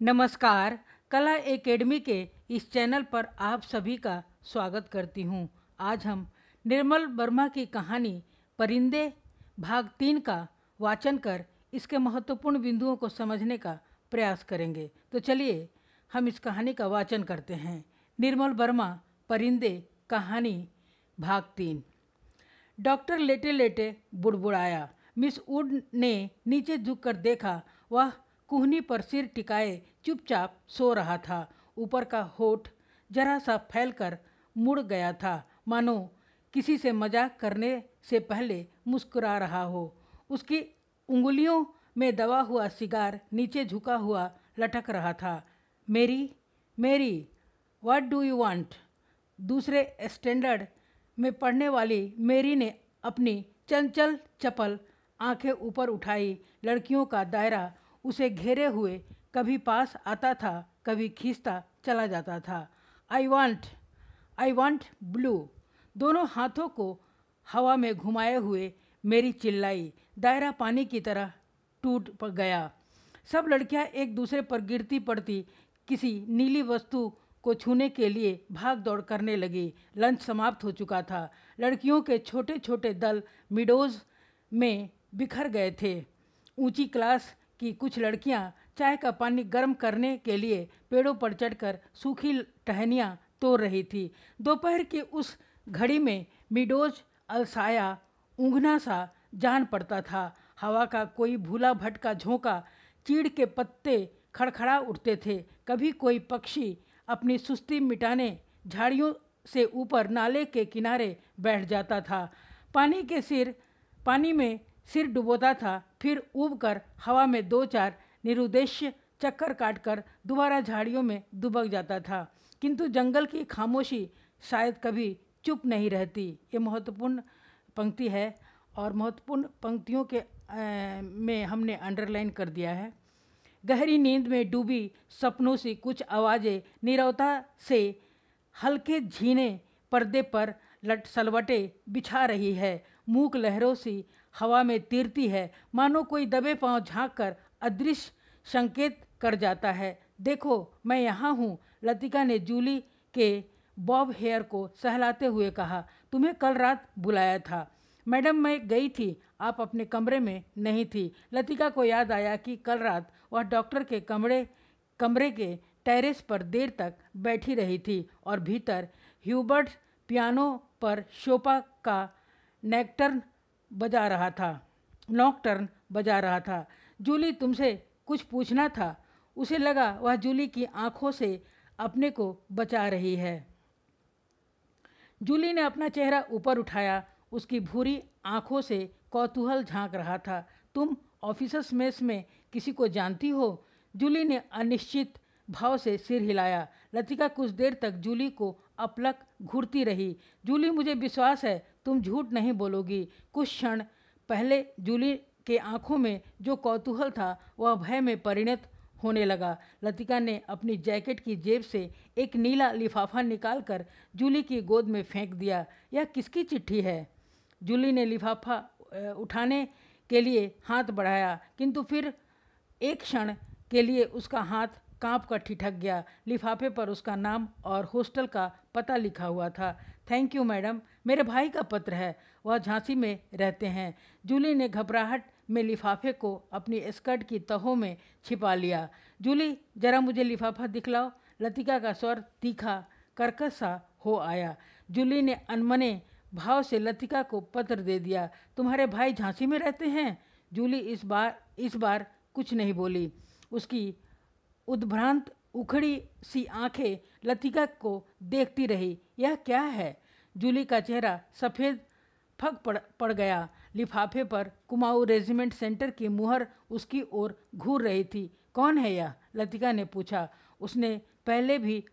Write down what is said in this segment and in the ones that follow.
नमस्कार। कला एकेडमी के इस चैनल पर आप सभी का स्वागत करती हूँ। आज हम निर्मल वर्मा की कहानी परिंदे भाग 3 का वाचन कर इसके महत्वपूर्ण बिंदुओं को समझने का प्रयास करेंगे। तो चलिए हम इस कहानी का वाचन करते हैं। निर्मल वर्मा परिंदे कहानी भाग 3। डॉक्टर लेटे लेटे बुड़बुड़ाया। मिस वुड ने नीचे झुककर देखा। वह कुहनी पर सिर टिकाए चुपचाप सो रहा था। ऊपर का होठ जरा सा फैलकर मुड़ गया था, मानो किसी से मजाक करने से पहले मुस्कुरा रहा हो। उसकी उंगलियों में दबा हुआ सिगार नीचे झुका हुआ लटक रहा था। मेरी मेरी व्हाट डू यू वांट? दूसरे स्टैंडर्ड में पढ़ने वाली मेरी ने अपनी चंचल चपल आंखें ऊपर उठाई। लड़कियों का दायरा उसे घेरे हुए कभी पास आता था, कभी खींचता चला जाता था। I want blue. दोनों हाथों को हवा में घुमाए हुए मेरी चिल्लाई। दायरा पानी की तरह टूट गया। सब लड़कियां एक दूसरे पर गिरती पड़ती किसी नीली वस्तु को छूने के लिए भाग दौड़ करने लगी। लंच समाप्त हो चुका था। लड़कियों के छोटे छोटे दल मिडोज में बिखर गए थे। ऊंची क्लास की कुछ लड़कियां चाय का पानी गर्म करने के लिए पेड़ों पर चढ़कर सूखी टहनियाँ तोड़ रही थी। दोपहर की उस घड़ी में मिडोज अलसाया ऊँघना सा जान पड़ता था। हवा का कोई भूला भटका झोंका, चीड़ के पत्ते खड़खड़ा उठते थे। कभी कोई पक्षी अपनी सुस्ती मिटाने झाड़ियों से ऊपर नाले के किनारे बैठ जाता था। पानी में सिर डुबोता था, फिर ऊब कर हवा में दो चार निरुद्देश्य चक्कर काटकर दोबारा झाड़ियों में दुबक जाता था। किंतु जंगल की खामोशी शायद कभी चुप नहीं रहती। ये महत्वपूर्ण पंक्ति है और महत्वपूर्ण पंक्तियों के में हमने अंडरलाइन कर दिया है। गहरी नींद में डूबी सपनों से कुछ आवाज़ें नीरवता से हल्के झीने पर्दे पर सलवटे बिछा रही है। मूक लहरों सी हवा में तीरती है, मानो कोई दबे पांव झांक कर अदृश्य संकेत कर जाता है। देखो मैं यहाँ हूँ, लतिका ने जूली के बॉब हेयर को सहलाते हुए कहा। तुम्हें कल रात बुलाया था। मैडम मैं गई थी, आप अपने कमरे में नहीं थी। लतिका को याद आया कि कल रात वह डॉक्टर के कमरे के टेरेस पर देर तक बैठी रही थी और भीतर ह्यूबर्ट पियानो पर शोपा का नॉकटर्न बजा रहा था। जूली तुमसे कुछ पूछना था। उसे लगा वह जूली की आंखों से अपने को बचा रही है। जूली ने अपना चेहरा ऊपर उठाया। उसकी भूरी आंखों से कौतूहल झांक रहा था। तुम ऑफिसर्स मेस में किसी को जानती हो? जूली ने अनिश्चित भाव से सिर हिलाया। लतिका कुछ देर तक जूली को अपलक घूरती रही। जूली मुझे विश्वास है तुम झूठ नहीं बोलोगी। कुछ क्षण पहले जूली के आंखों में जो कौतूहल था वह भय में परिणत होने लगा। लतिका ने अपनी जैकेट की जेब से एक नीला लिफाफा निकालकर जूली की गोद में फेंक दिया। यह किसकी चिट्ठी है? जूली ने लिफाफा उठाने के लिए हाथ बढ़ाया, किंतु फिर एक क्षण के लिए उसका हाथ कांप कर ठिठक गया। लिफाफे पर उसका नाम और हॉस्टल का पता लिखा हुआ था। थैंक यू मैडम, मेरे भाई का पत्र है, वह झांसी में रहते हैं। जूली ने घबराहट में लिफाफे को अपनी स्कर्ट की तहों में छिपा लिया। जूली जरा मुझे लिफाफा दिखलाओ। लतिका का स्वर तीखा कर्कश सा हो आया। जूली ने अनमने भाव से लतिका को पत्र दे दिया। तुम्हारे भाई झांसी में रहते हैं? जूली इस बार कुछ नहीं बोली। उसकी उद्भ्रांत उखड़ी सी आंखें लतिका को देखती रही। यह क्या है? जूली का चेहरा सफ़ेद फग पड़ गया। लिफाफे पर कुमाऊं रेजिमेंट सेंटर की मुहर उसकी ओर घूर रही थी। कौन है यह? लतिका ने पूछा। उसने पहले भी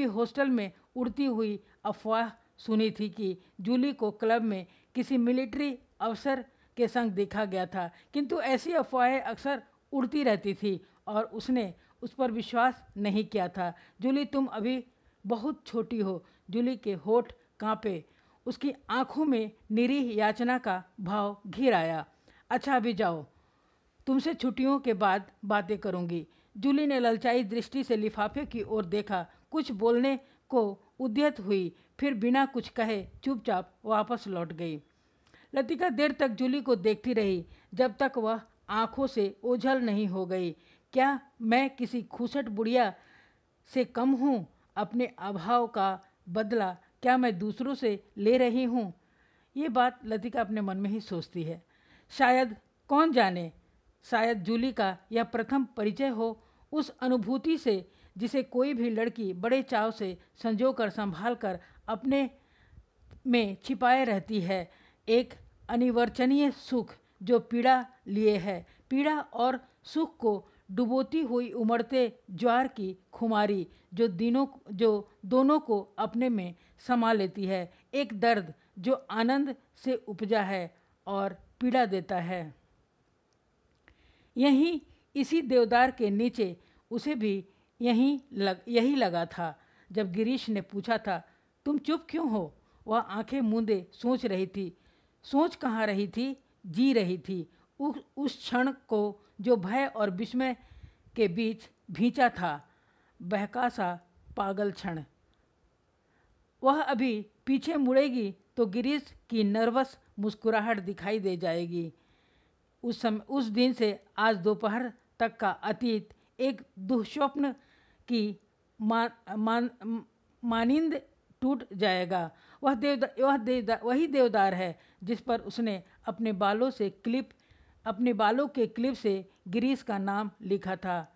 हॉस्टल में उड़ती हुई अफवाह सुनी थी कि जूली को क्लब में किसी मिलिट्री अफसर के संग देखा गया था, किंतु ऐसी अफवाहें अक्सर उड़ती रहती थी और उसने उस पर विश्वास नहीं किया था। जूली तुम अभी बहुत छोटी हो। जूली के होठ कांपे। उसकी आंखों में निरीह याचना का भाव घिर आया। अच्छा अभी जाओ। तुमसे छुट्टियों के बाद बातें करूंगी। जूली ने ललचाई दृष्टि से लिफाफे की ओर देखा, कुछ बोलने को उद्यत हुई, फिर बिना कुछ कहे चुपचाप वापस लौट गई। लतिका देर तक जूली को देखती रही, जब तक वह आंखों से ओझल नहीं हो गई। क्या मैं किसी खूसट बुढ़िया से कम हूँ? अपने अभाव का बदला क्या मैं दूसरों से ले रही हूँ? ये बात लतिका अपने मन में ही सोचती है। शायद, कौन जाने, शायद जूली का यह प्रथम परिचय हो उस अनुभूति से जिसे कोई भी लड़की बड़े चाव से संजो कर संभाल कर अपने में छिपाए रहती है। एक अनिवर्चनीय सुख जो पीड़ा लिए है, पीड़ा और सुख को डुबोती हुई उमड़ते ज्वार की खुमारी जो दोनों को अपने में समा लेती है। एक दर्द जो आनंद से उपजा है और पीड़ा देता है। यहीं इसी देवदार के नीचे उसे भी यही लगा था। जब गिरीश ने पूछा था, तुम चुप क्यों हो? वह आंखें मूंदे सोच रही थी। सोच कहाँ रही थी, जी रही थी। उस क्षण को जो भय और विस्मय के बीच भींचा था, बहका सा पागल क्षण। वह अभी पीछे मुड़ेगी तो गिरीश की नर्वस मुस्कुराहट दिखाई दे जाएगी। उस दिन से आज दोपहर तक का अतीत एक दुःस्वप्न की मानिंद टूट जाएगा। वही देवदार है जिस पर उसने अपने बालों के क्लिप से गिरीश का नाम लिखा था।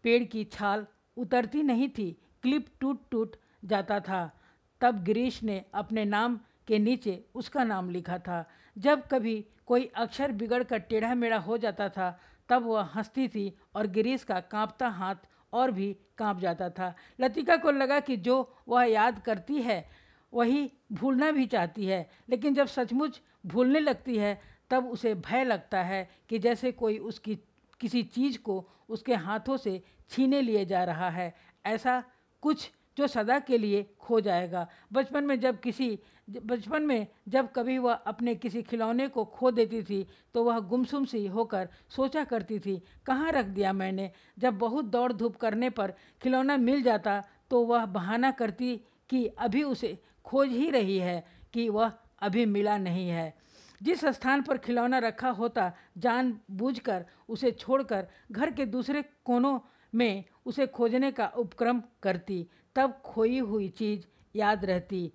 पेड़ की छाल उतरती नहीं थी, क्लिप टूट टूट जाता था। तब गिरीश ने अपने नाम के नीचे उसका नाम लिखा था। जब कभी कोई अक्षर बिगड़ कर टेढ़ा मेढ़ा हो जाता था, तब वह हंसती थी और गिरीश का कांपता हाथ और भी कांप जाता था। लतिका को लगा कि जो वह याद करती है वही भूलना भी चाहती है, लेकिन जब सचमुच भूलने लगती है तब उसे भय लगता है कि जैसे कोई उसकी किसी चीज़ को उसके हाथों से छीने लिए जा रहा है, ऐसा कुछ जो सदा के लिए खो जाएगा। बचपन में जब कभी वह अपने किसी खिलौने को खो देती थी तो वह गुमसुम सी होकर सोचा करती थी, कहाँ रख दिया मैंने। जब बहुत दौड़ धूप करने पर खिलौना मिल जाता तो वह बहाना करती कि अभी उसे खोज ही रही है, कि वह अभी मिला नहीं है। जिस स्थान पर खिलौना रखा होता, जानबूझकर उसे छोड़कर घर के दूसरे कोनों में उसे खोजने का उपक्रम करती, तब खोई हुई चीज़ याद रहती,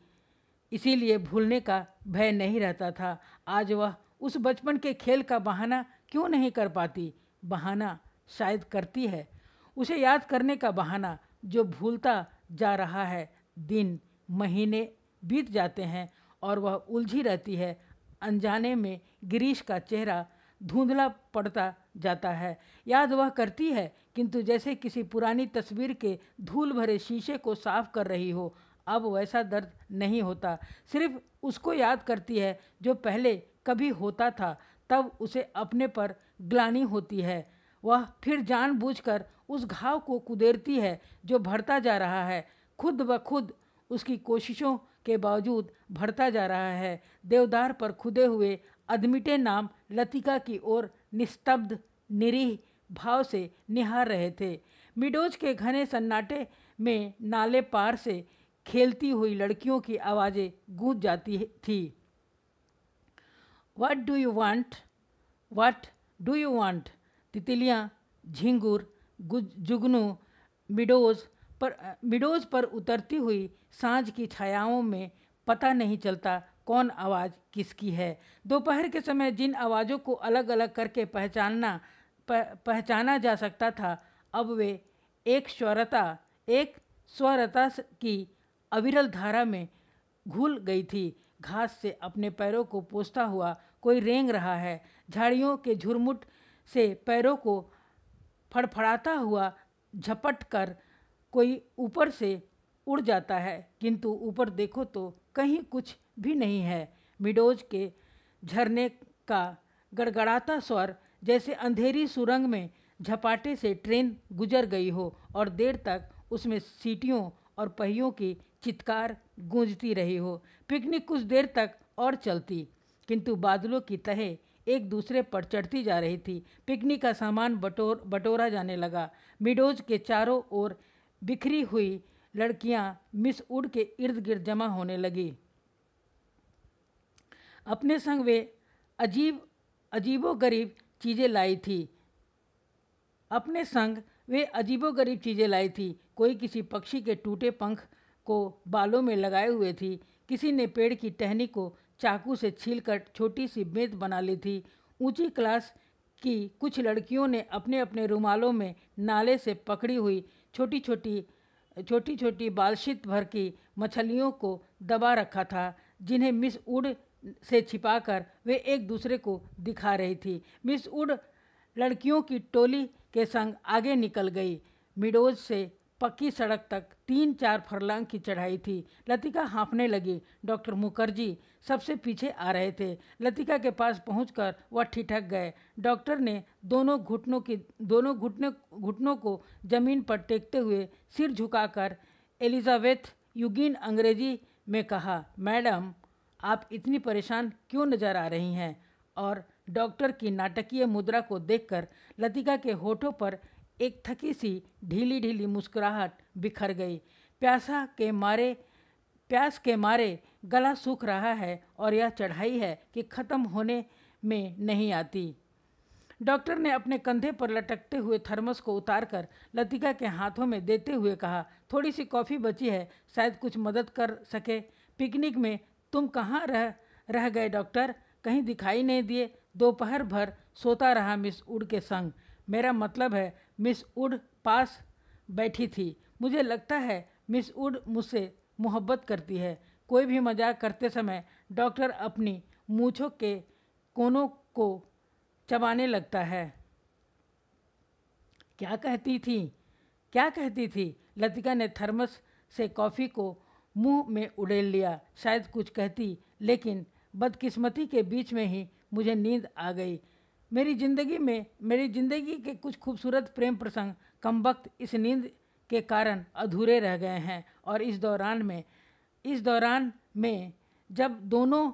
इसीलिए भूलने का भय नहीं रहता था। आज वह उस बचपन के खेल का बहाना क्यों नहीं कर पाती? बहाना शायद करती है, उसे याद करने का बहाना जो भूलता जा रहा है। दिन महीने बीत जाते हैं और वह उलझी रहती है। अनजाने में गिरीश का चेहरा धुंधला पड़ता जाता है। याद वह करती है, किंतु जैसे किसी पुरानी तस्वीर के धूल भरे शीशे को साफ कर रही हो। अब वैसा दर्द नहीं होता, सिर्फ उसको याद करती है जो पहले कभी होता था। तब उसे अपने पर ग्लानि होती है। वह फिर जानबूझकर उस घाव को कुदेरती है जो बढ़ता जा रहा है, खुद ब खुद उसकी कोशिशों के बावजूद बढ़ता जा रहा है। देवदार पर खुदे हुए अधमिटे नाम लतिका की ओर निस्तब्ध निरीह भाव से निहार रहे थे। मिडोज के घने सन्नाटे में नाले पार से खेलती हुई लड़कियों की आवाज़ें गूंज जाती थी। What do you want, what do you want. तितलियाँ, झिंगुर, जुगनू मिडोज पर उतरती हुई सांझ की छायाओं में पता नहीं चलता कौन आवाज़ किसकी है। दोपहर के समय जिन आवाज़ों को अलग अलग करके पहचाना जा सकता था, अब वे एक स्वरता की अविरल धारा में घुल गई थी। घास से अपने पैरों को पोंछता हुआ कोई रेंग रहा है। झाड़ियों के झुरमुट से पैरों को फड़फड़ाता हुआ झपट कर कोई ऊपर से उड़ जाता है, किंतु ऊपर देखो तो कहीं कुछ भी नहीं है। मिडोज के झरने का गड़गड़ाता स्वर जैसे अंधेरी सुरंग में झपाटे से ट्रेन गुजर गई हो और देर तक उसमें सीटियों और पहियों की चित्कार गूंजती रही हो। पिकनिक कुछ देर तक और चलती, किंतु बादलों की तहे एक दूसरे पर चढ़ती जा रही थी। पिकनिक का सामान बटोरा जाने लगा। मीडोज के चारों ओर बिखरी हुई लड़कियां मिस वुड के इर्द गिर्द जमा होने लगी। अपने संग वे अजीबोगरीब चीज़ें लाई थी। अपने संग वे अजीबोगरीब चीज़ें लाई थी। कोई किसी पक्षी के टूटे पंख को बालों में लगाए हुए थी। किसी ने पेड़ की टहनी को चाकू से छीलकर छोटी सी बेंत बना ली थी। ऊंची क्लास की कुछ लड़कियों ने अपने अपने रुमालों में नाले से पकड़ी हुई छोटी छोटी बालशित भर की मछलियों को दबा रखा था, जिन्हें मिस वुड से छिपाकर वे एक दूसरे को दिखा रही थी। मिस वुड लड़कियों की टोली के संग आगे निकल गई। मीडोज से पक्की सड़क तक 3-4 फरलांग की चढ़ाई थी। लतिका हाँफने लगी। डॉक्टर मुखर्जी सबसे पीछे आ रहे थे। लतिका के पास पहुंचकर वह ठिठक गए। डॉक्टर ने दोनों घुटनों को जमीन पर टेकते हुए सिर झुकाकर एलिजाबेथ यूगिन अंग्रेजी में कहा, मैडम आप इतनी परेशान क्यों नज़र आ रही हैं? और डॉक्टर की नाटकीय मुद्रा को देखकर लतिका के होठों पर एक थकी सी ढीली ढीली मुस्कुराहट बिखर गई। प्यास के मारे गला सूख रहा है और यह चढ़ाई है कि ख़त्म होने में नहीं आती। डॉक्टर ने अपने कंधे पर लटकते हुए थर्मस को उतारकर लतिका के हाथों में देते हुए कहा, थोड़ी सी कॉफ़ी बची है, शायद कुछ मदद कर सके। पिकनिक में तुम कहाँ रह गए डॉक्टर? कहीं दिखाई नहीं दिए। दोपहर भर सोता रहा मिस वुड के संग। मेरा मतलब है मिस वुड पास बैठी थी। मुझे लगता है मिस वुड मुझसे मोहब्बत करती है। कोई भी मजाक करते समय डॉक्टर अपनी मूँछों के कोनों को चबाने लगता है। क्या कहती थी? लतिका ने थर्मस से कॉफ़ी को मुंह में उड़ेल लिया। शायद कुछ कहती, लेकिन बदकिस्मती के बीच में ही मुझे नींद आ गई। मेरी ज़िंदगी के कुछ खूबसूरत प्रेम प्रसंग कमबख्त इस नींद के कारण अधूरे रह गए हैं। और इस दौरान में जब दोनों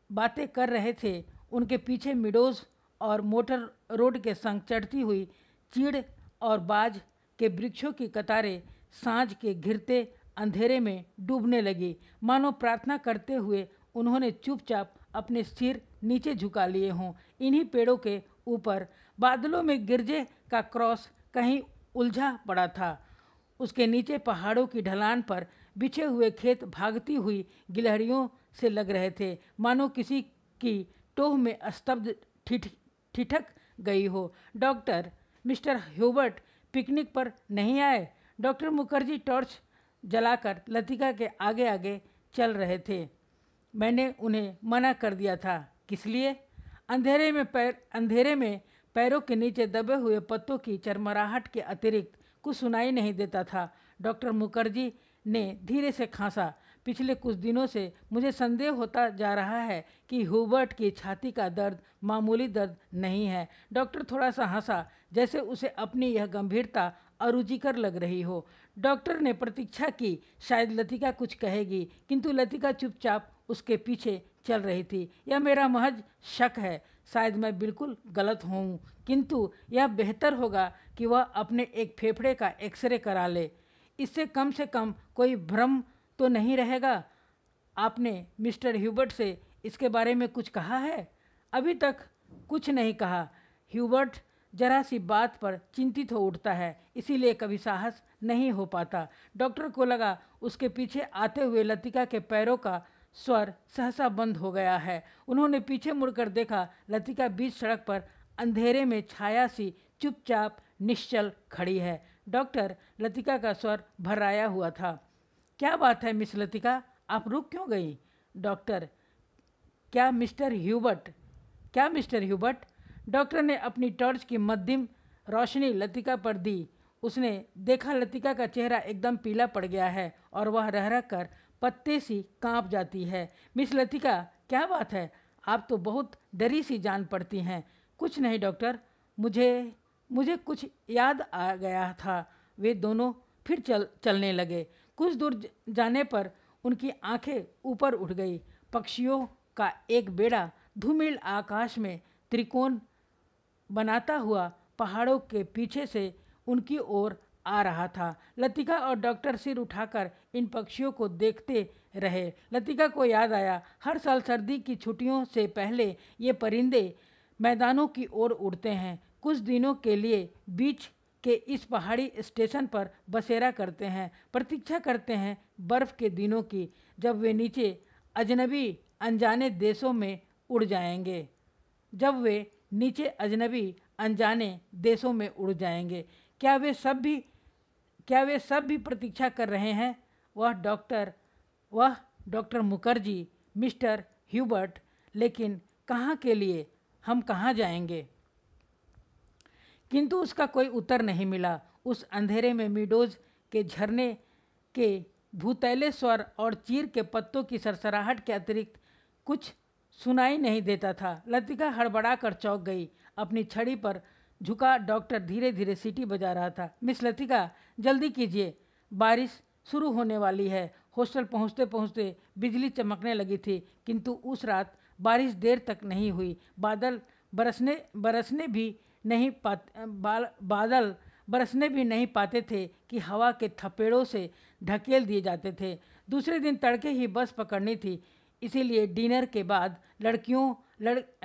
बातें कर रहे थे, उनके पीछे मिडोज और मोटर रोड के संग चढ़ती हुई चीड़ और बाज के वृक्षों की कतारें सांझ के घिरते अंधेरे में डूबने लगी। मानो प्रार्थना करते हुए उन्होंने चुपचाप अपने सिर नीचे झुका लिए हों। इन्हीं पेड़ों के ऊपर बादलों में गिरजे का क्रॉस कहीं उलझा पड़ा था। उसके नीचे पहाड़ों की ढलान पर बिछे हुए खेत भागती हुई गिलहरियों से लग रहे थे, मानो किसी की टोह में स्तब्ध ठिठक गई हो। डॉक्टर, मिस्टर ह्यूबर्ट पिकनिक पर नहीं आए? डॉक्टर मुखर्जी टॉर्च जलाकर लतिका के आगे आगे चल रहे थे। मैंने उन्हें मना कर दिया था। किस लिए? अंधेरे में पैरों के नीचे दबे हुए पत्तों की चरमराहट के अतिरिक्त कुछ सुनाई नहीं देता था। डॉक्टर मुखर्जी ने धीरे से खांसा। पिछले कुछ दिनों से मुझे संदेह होता जा रहा है कि ह्यूबर्ट की छाती का दर्द मामूली दर्द नहीं है। डॉक्टर थोड़ा सा हंसा, जैसे उसे अपनी यह गंभीरता अरुचिकर लग रही हो। डॉक्टर ने प्रतीक्षा की, शायद लतिका कुछ कहेगी, किंतु लतिका चुपचाप उसके पीछे चल रही थी। यह मेरा महज शक है, शायद मैं बिल्कुल गलत हूँ, किंतु यह बेहतर होगा कि वह अपने एक फेफड़े का एक्सरे करा ले। इससे कम से कम कोई भ्रम तो नहीं रहेगा। आपने मिस्टर ह्यूबर्ट से इसके बारे में कुछ कहा है? अभी तक कुछ नहीं कहा। ह्यूबर्ट जरा सी बात पर चिंतित हो उठता है, इसीलिए कभी साहस नहीं हो पाता। डॉक्टर को लगा उसके पीछे आते हुए लतिका के पैरों का स्वर सहसा बंद हो गया है। उन्होंने पीछे मुड़कर देखा। लतिका बीच सड़क पर अंधेरे में छाया सी चुपचाप निश्चल खड़ी है। डॉक्टर, लतिका का स्वर भर्राया हुआ था। क्या बात है मिस लतिका, आप रुक क्यों गई? डॉक्टर, क्या मिस्टर ह्यूबर्ट? डॉक्टर ने अपनी टॉर्च की मध्यम रोशनी लतिका पर दी। उसने देखा लतिका का चेहरा एकदम पीला पड़ गया है और वह रह रह कर पत्ते सी कांप जाती है। मिस लतिका, क्या बात है? आप तो बहुत डरी सी जान पड़ती हैं। कुछ नहीं डॉक्टर, मुझे कुछ याद आ गया था। वे दोनों फिर चलने लगे। कुछ दूर जाने पर उनकी आंखें ऊपर उठ गई। पक्षियों का एक बेड़ा धूमिल आकाश में त्रिकोण बनाता हुआ पहाड़ों के पीछे से उनकी ओर आ रहा था। लतिका और डॉक्टर सिर उठाकर इन पक्षियों को देखते रहे। लतिका को याद आया, हर साल सर्दी की छुट्टियों से पहले ये परिंदे मैदानों की ओर उड़ते हैं, कुछ दिनों के लिए बीच के इस पहाड़ी स्टेशन पर बसेरा करते हैं, प्रतीक्षा करते हैं बर्फ़ के दिनों की, जब वे नीचे अजनबी अनजाने देशों में उड़ जाएंगे, जब वे नीचे अजनबी अनजाने देशों में उड़ जाएंगे। क्या वे सब भी प्रतीक्षा कर रहे हैं? वह डॉक्टर मुखर्जी, मिस्टर ह्यूबर्ट, लेकिन कहाँ के लिए? हम कहाँ जाएंगे? किंतु उसका कोई उत्तर नहीं मिला। उस अंधेरे में मीडोज के झरने के भूतैले स्वर और चीर के पत्तों की सरसराहट के अतिरिक्त कुछ सुनाई नहीं देता था। लतिका हड़बड़ा कर चौंक गई। अपनी छड़ी पर झुका डॉक्टर धीरे धीरे सीटी बजा रहा था। मिस लतिका, जल्दी कीजिए, बारिश शुरू होने वाली है। हॉस्टल पहुंचते पहुंचते बिजली चमकने लगी थी, किंतु उस रात बारिश देर तक नहीं हुई। बादल बरसने भी नहीं पाते थे कि हवा के थपेड़ों से ढकेल दिए जाते थे। दूसरे दिन तड़के ही बस पकड़नी थी, इसीलिए डिनर के बाद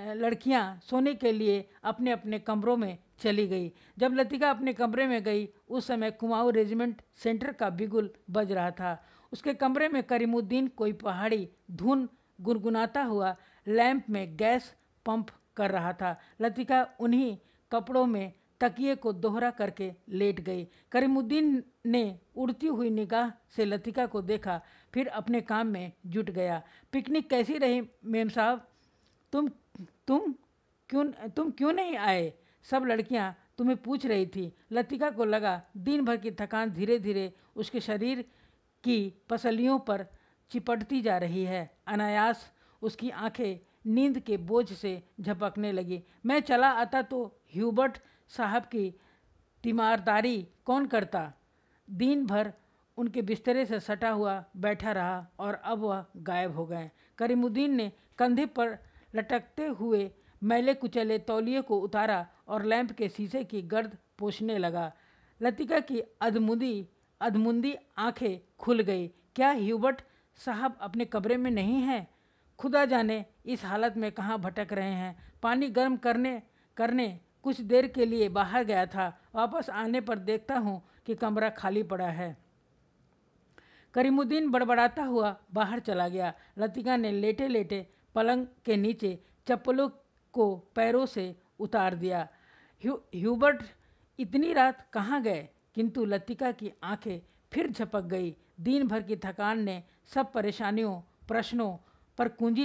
लड़कियां सोने के लिए अपने अपने कमरों में चली गई। जब लतिका अपने कमरे में गई, उस समय कुमाऊं रेजिमेंट सेंटर का बिगुल बज रहा था। उसके कमरे में करीमुद्दीन कोई पहाड़ी धुन गुनगुनाता हुआ लैंप में गैस पंप कर रहा था। लतिका उन्हीं कपड़ों में तकिए को दोहरा करके लेट गई। करीमुद्दीन ने उड़ती हुई निगाह से लतिका को देखा, फिर अपने काम में जुट गया। पिकनिक कैसी रही मेम साहब? तुम क्यों नहीं आए? सब लड़कियां तुम्हें पूछ रही थी। लतिका को लगा दिन भर की थकान धीरे धीरे उसके शरीर की पसलियों पर चिपटती जा रही है। अनायास उसकी आंखें नींद के बोझ से झपकने लगी। मैं चला आता तो ह्यूबर्ट साहब की तीमारदारी कौन करता? दिन भर उनके बिस्तरे से सटा हुआ बैठा रहा और अब वह गायब हो गए। करीमुद्दीन ने कंधे पर लटकते हुए मैले कुचले तौलिए को उतारा और लैंप के शीशे की गर्द पोंछने लगा। लतिका की अधमुंदी आंखें खुल गई। क्या ह्यूबर्ट साहब अपने कमरे में नहीं हैं? खुदा जाने इस हालत में कहाँ भटक रहे हैं। पानी गर्म करने कुछ देर के लिए बाहर गया था। वापस आने पर देखता हूँ कि कमरा खाली पड़ा है। करीमुद्दीन बड़बड़ाता हुआ बाहर चला गया। लतिका ने लेटे लेटे पलंग के नीचे चप्पलों को पैरों से उतार दिया। ह्यूबर्ट इतनी रात कहाँ गए? किंतु लतिका की आंखें फिर झपक गई। दिन भर की थकान ने सब प्रश्नों पर कुंजी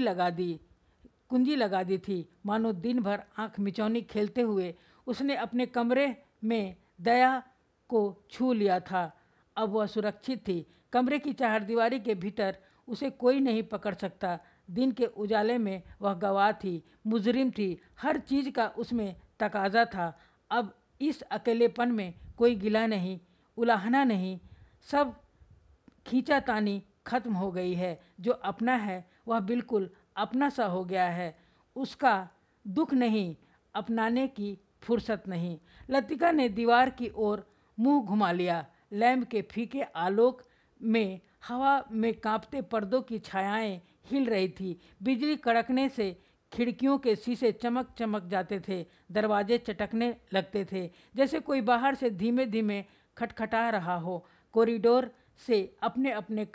लगा दी थी। मानो दिन भर आंख मिचौनी खेलते हुए उसने अपने कमरे में दया को छू लिया था। अब वह सुरक्षित थी। कमरे की चारदीवारी के भीतर उसे कोई नहीं पकड़ सकता। दिन के उजाले में वह गवाह थी, मुजरिम थी। हर चीज़ का उसमें तकाजा था। अब इस अकेलेपन में कोई गिला नहीं, उलाहना नहीं, सब खींचातानी खत्म हो गई है। जो अपना है वह बिल्कुल अपना सा हो गया है। उसका दुख नहीं, अपनाने की फुर्सत नहीं। लतिका ने दीवार की ओर मुंह घुमा लिया। लैंप के फीके आलोक में हवा में कांपते पर्दों की छायाएं हिल रही थी। बिजली कड़कने से खिड़कियों के शीशे चमक जाते थे। दरवाजे चटकने लगते थे, जैसे कोई बाहर से धीमे धीमे खटखटा रहा हो। कॉरिडोर से अपने अपने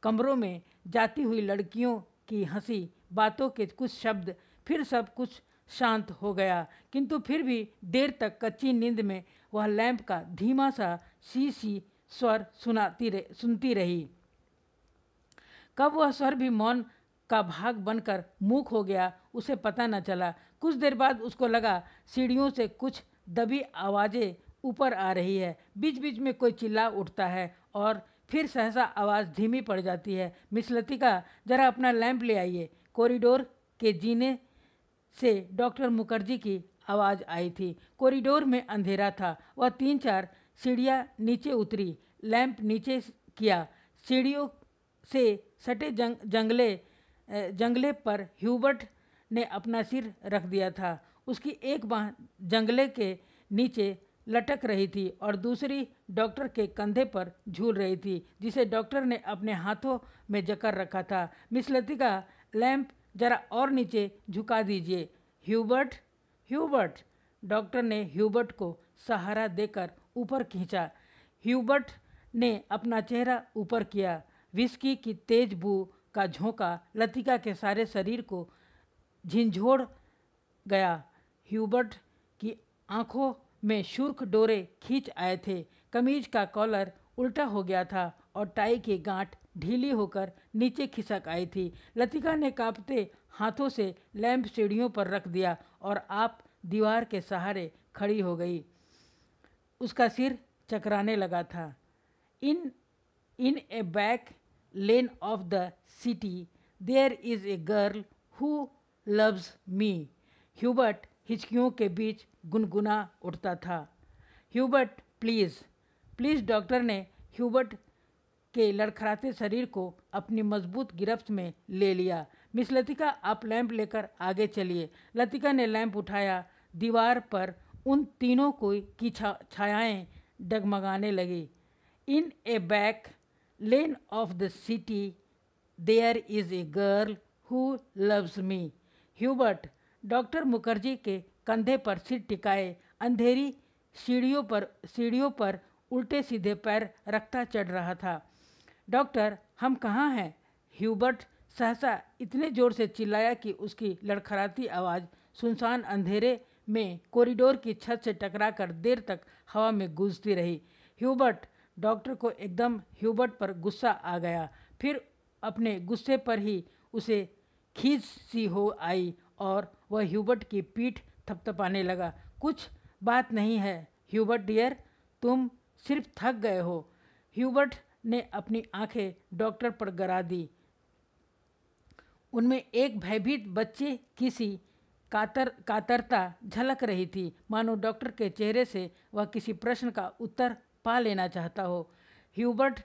कमरों में जाती हुई लड़कियों की हंसी, बातों के कुछ शब्द, फिर सब कुछ शांत हो गया। किंतु फिर भी देर तक कच्ची नींद में वह लैंप का धीमा सा सी स्वर सुनती रही। कब वह स्वर भी मौन का भाग बनकर मूक हो गया, उसे पता न चला। कुछ देर बाद उसको लगा सीढ़ियों से कुछ दबी आवाज़ें ऊपर आ रही है। बीच बीच में कोई चिल्ला उठता है और फिर सहसा आवाज़ धीमी पड़ जाती है। मिस लतिका, जरा अपना लैंप ले आइए। कॉरिडोर के जीने से डॉक्टर मुखर्जी की आवाज़ आई थी। कॉरिडोर में अंधेरा था। वह 3-4 सीढ़ियाँ नीचे उतरी, लैंप नीचे किया। सीढ़ियों से सटे जंगले पर ह्यूबर्ट ने अपना सिर रख दिया था। उसकी एक बाह जंगले के नीचे लटक रही थी और दूसरी डॉक्टर के कंधे पर झूल रही थी, जिसे डॉक्टर ने अपने हाथों में जकड़ रखा था। मिस लतिका, लैंप जरा और नीचे झुका दीजिए। Hubert, Hubert. डॉक्टर ने ह्यूबर्ट को सहारा देकर ऊपर खींचा। ह्यूबर्ट ने अपना चेहरा ऊपर किया। विस्की की तेज बू का झोंका लतिका के सारे शरीर को झिंझोड़ गया। ह्यूबर्ट की आंखों में सुर्ख डोरे खींच आए थे। कमीज का कॉलर उल्टा हो गया था और टाई की गांठ ढीली होकर नीचे खिसक आई थी। लतिका ने कांपते हाथों से लैंप सीढ़ियों पर रख दिया और आप दीवार के सहारे खड़ी हो गई। उसका सिर चकराने लगा था। In a back lane of the city there is a girl who loves me. Hubert हिचकियों के बीच गुनगुना उठता था। Hubert please, please. डॉक्टर ने ह्यूबर्ट के लड़खड़ाते शरीर को अपनी मजबूत गिरफ्त में ले लिया। मिस लतिका, आप लैंप लेकर आगे चलिए। लतिका ने लैंप उठाया। दीवार पर उन तीनों की छायाएं डगमगाने लगी। In a back lane of the city there is a girl who loves me. Hubert doctor Mukherjee के कंधे पर सिर टिकाए अंधेरी सीढ़ियों पर उल्टे सीधे पैर रखता चढ़ रहा था। डॉक्टर, हम कहाँ हैं? ह्यूबर्ट सहसा इतने जोर से चिल्लाया कि उसकी लड़खड़ाती आवाज़ सुनसान अंधेरे में कॉरिडोर की छत से टकराकर देर तक हवा में गूंजती रही। ह्यूबर्ट, डॉक्टर को एकदम ह्यूबर्ट पर गुस्सा आ गया। फिर अपने गुस्से पर ही उसे खींच सी हो आई और वह ह्यूबर्ट की पीठ थपथपाने लगा। कुछ बात नहीं है ह्यूबर्ट डियर, तुम सिर्फ थक गए हो। ह्यूबर्ट ने अपनी आंखें डॉक्टर पर गड़ा दी। उनमें एक भयभीत बच्चे की सी कातरता झलक रही थी, मानो डॉक्टर के चेहरे से वह किसी प्रश्न का उत्तर पा लेना चाहता हो। ह्यूबर्ट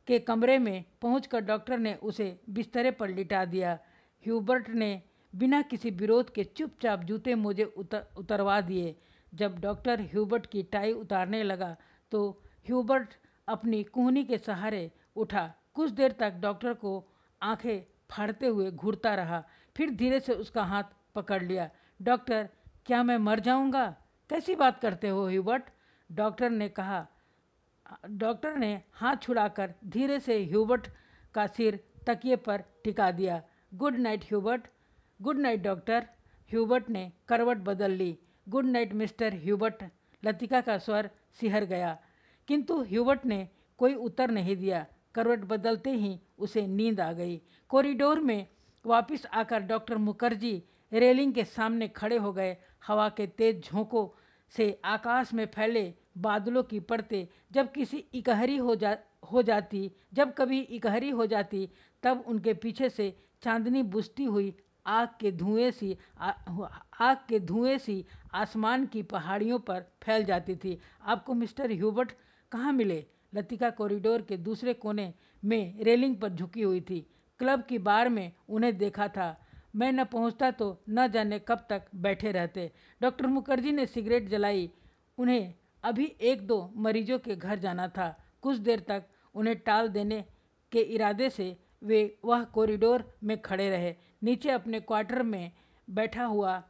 के कमरे में पहुंचकर डॉक्टर ने उसे बिस्तरे पर लिटा दिया। ह्यूबर्ट ने बिना किसी विरोध के चुपचाप जूते मोजे उतरवा दिए। जब डॉक्टर ह्यूबर्ट की टाई उतारने लगा तो ह्यूबर्ट अपनी कूहनी के सहारे उठा। कुछ देर तक डॉक्टर को आंखें फाड़ते हुए घूरता रहा, फिर धीरे से उसका हाथ पकड़ लिया। डॉक्टर, क्या मैं मर जाऊंगा? कैसी बात करते हो ह्यूबर्ट? डॉक्टर ने कहा। डॉक्टर ने हाथ छुड़ाकर धीरे से ह्यूबर्ट का सिर तकिए पर टिका दिया। Good night Hubert. Good night doctor. Hubert ने करवट बदल ली। Good night mister Hubert. Latika का स्वर सिहर गया, किंतु ह्यूबर्ट ने कोई उत्तर नहीं दिया। करवट बदलते ही उसे नींद आ गई। कॉरिडोर में वापस आकर डॉक्टर मुखर्जी रेलिंग के सामने खड़े हो गए। हवा के तेज झोंकों से आकाश में फैले बादलों की परतें जब कभी इकहरी हो जाती तब उनके पीछे से चांदनी बुझती हुई आग के धुएं सी आसमान की पहाड़ियों पर फैल जाती थी। आपको मिस्टर ह्यूबर्ट कहाँ मिले? लतिका कॉरिडोर के दूसरे कोने में रेलिंग पर झुकी हुई थी। क्लब की बार में उन्हें देखा था। मैं न पहुंचता तो न जाने कब तक बैठे रहते। डॉक्टर मुखर्जी ने सिगरेट जलाई। उन्हें अभी 1-2 मरीजों के घर जाना था। कुछ देर तक उन्हें टाल देने के इरादे से वह कॉरिडोर में खड़े रहे। नीचे अपने क्वार्टर में बैठा हुआ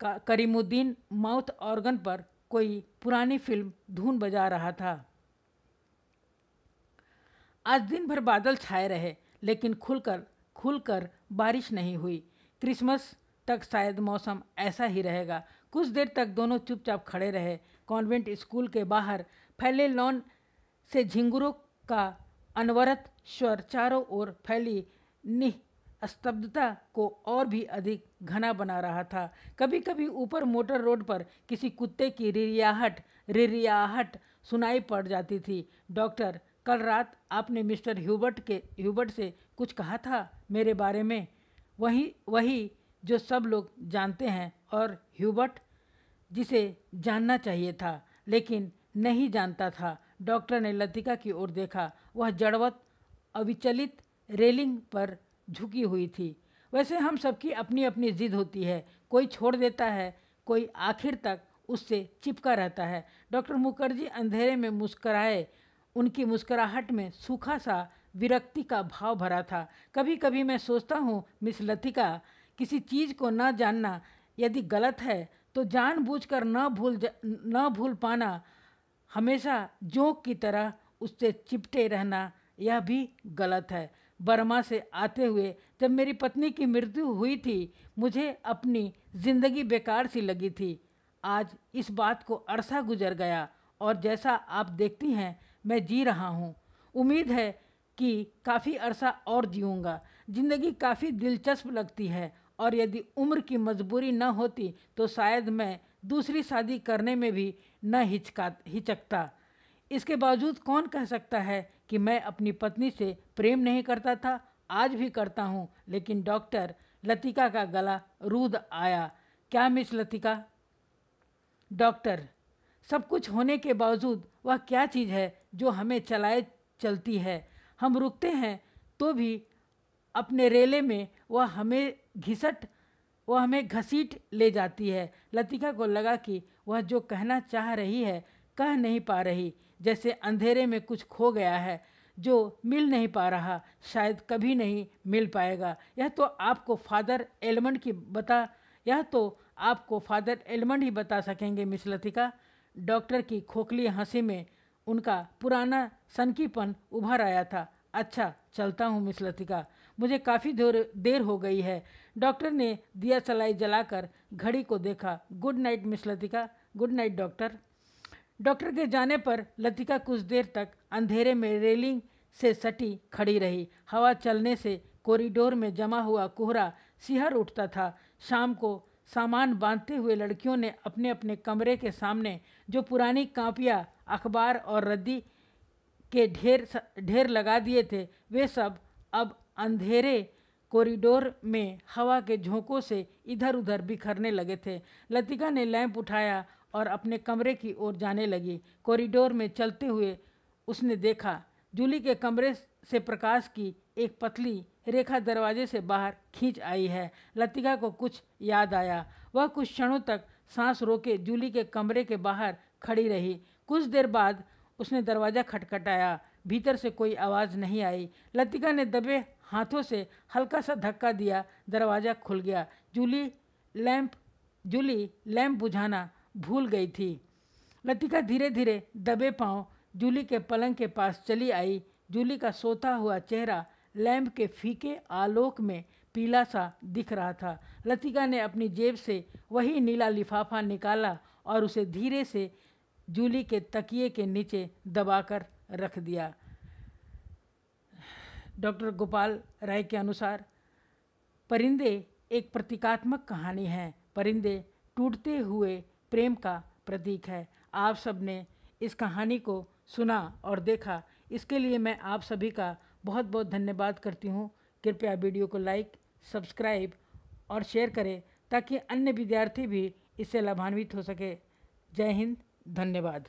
करीमुद्दीन माउथ ऑर्गन पर कोई पुरानी फिल्म धुन बजा रहा था। आज दिन भर बादल छाए रहे, लेकिन खुलकर बारिश नहीं हुई। क्रिसमस तक शायद मौसम ऐसा ही रहेगा। कुछ देर तक दोनों चुपचाप खड़े रहे। कॉन्वेंट स्कूल के बाहर फैले लॉन से झिंगुरों का अनवरत स्वर चारों ओर फैली निस्तब्धता को और भी अधिक घना बना रहा था। कभी कभी ऊपर मोटर रोड पर किसी कुत्ते की रिरियाहट सुनाई पड़ जाती थी। डॉक्टर, कल रात आपने मिस्टर ह्यूबर्ट से कुछ कहा था मेरे बारे में? वही जो सब लोग जानते हैं, और ह्यूबर्ट जिसे जानना चाहिए था लेकिन नहीं जानता था। डॉक्टर ने लतिका की ओर देखा। वह जड़वत अविचलित रेलिंग पर झुकी हुई थी। वैसे हम सबकी अपनी अपनी जिद होती है। कोई छोड़ देता है, कोई आखिर तक उससे चिपका रहता है। डॉक्टर मुखर्जी अंधेरे में मुस्कराए। उनकी मुस्कुराहट में सूखा सा विरक्ति का भाव भरा था। कभी कभी मैं सोचता हूँ मिस लतिका, किसी चीज़ को न जानना यदि गलत है तो जानबूझकर न भूल पाना, हमेशा जोंक की तरह उससे चिपटे रहना, यह भी गलत है। बर्मा से आते हुए जब मेरी पत्नी की मृत्यु हुई थी, मुझे अपनी ज़िंदगी बेकार सी लगी थी। आज इस बात को अरसा गुजर गया और जैसा आप देखती हैं मैं जी रहा हूँ। उम्मीद है कि काफ़ी अरसा और जीऊँगा। ज़िंदगी काफ़ी दिलचस्प लगती है और यदि उम्र की मजबूरी न होती तो शायद मैं दूसरी शादी करने में भी न हिचकता। इसके बावजूद कौन कह सकता है कि मैं अपनी पत्नी से प्रेम नहीं करता था। आज भी करता हूँ, लेकिन डॉक्टर लतिका का गला रूंध आया। क्या मिस लतिका? डॉक्टर, सब कुछ होने के बावजूद वह क्या चीज़ है जो हमें चलाए चलती है? हम रुकते हैं तो भी अपने रेले में वह हमें घसीट ले जाती है। लतिका को लगा कि वह जो कहना चाह रही है कह नहीं पा रही, जैसे अंधेरे में कुछ खो गया है जो मिल नहीं पा रहा, शायद कभी नहीं मिल पाएगा। यह तो आपको फादर एलमंड ही बता सकेंगे मिस लतिका। डॉक्टर की खोखली हंसी में उनका पुराना सनकीपन उभर आया था। अच्छा, चलता हूँ मिस लतिका, मुझे काफ़ी देर हो गई है। डॉक्टर ने दिया सलाई जलाकर घड़ी को देखा। Good night miss Latika. Good night doctor. Doctor के जाने पर लतिका कुछ देर तक अंधेरे में रेलिंग से सटी खड़ी रही। हवा चलने से कॉरिडोर में जमा हुआ कोहरा सिहर उठता था। शाम को सामान बांधते हुए लड़कियों ने अपने अपने कमरे के सामने जो पुरानी कापियाँ, अखबार और रद्दी के ढेर लगा दिए थे, वे सब अब अंधेरे कॉरिडोर में हवा के झोंकों से इधर उधर बिखरने लगे थे। लतिका ने लैंप उठाया और अपने कमरे की ओर जाने लगी। कॉरिडोर में चलते हुए उसने देखा जूली के कमरे से प्रकाश की एक पतली रेखा दरवाजे से बाहर खींच आई है। लतिका को कुछ याद आया। वह कुछ क्षणों तक सांस रोके जूली के कमरे के बाहर खड़ी रही। कुछ देर बाद उसने दरवाज़ा खटखटाया। भीतर से कोई आवाज़ नहीं आई। लतिका ने दबे हाथों से हल्का सा धक्का दिया। दरवाज़ा खुल गया। जूली लैंप बुझाना भूल गई थी। लतिका धीरे धीरे दबे पांव जूली के पलंग के पास चली आई। जूली का सोता हुआ चेहरा लैंप के फीके आलोक में पीला सा दिख रहा था। लतिका ने अपनी जेब से वही नीला लिफाफा निकाला और उसे धीरे से जूली के तकिए के नीचे दबाकर रख दिया। डॉक्टर गोपाल राय के अनुसार परिंदे एक प्रतीकात्मक कहानी है। परिंदे टूटते हुए प्रेम का प्रतीक है। आप सबने इस कहानी को सुना और देखा, इसके लिए मैं आप सभी का बहुत बहुत धन्यवाद करती हूँ। कृपया वीडियो को लाइक, सब्सक्राइब और शेयर करें ताकि अन्य विद्यार्थी भी इससे लाभान्वित हो सके। जय हिंद, धन्यवाद।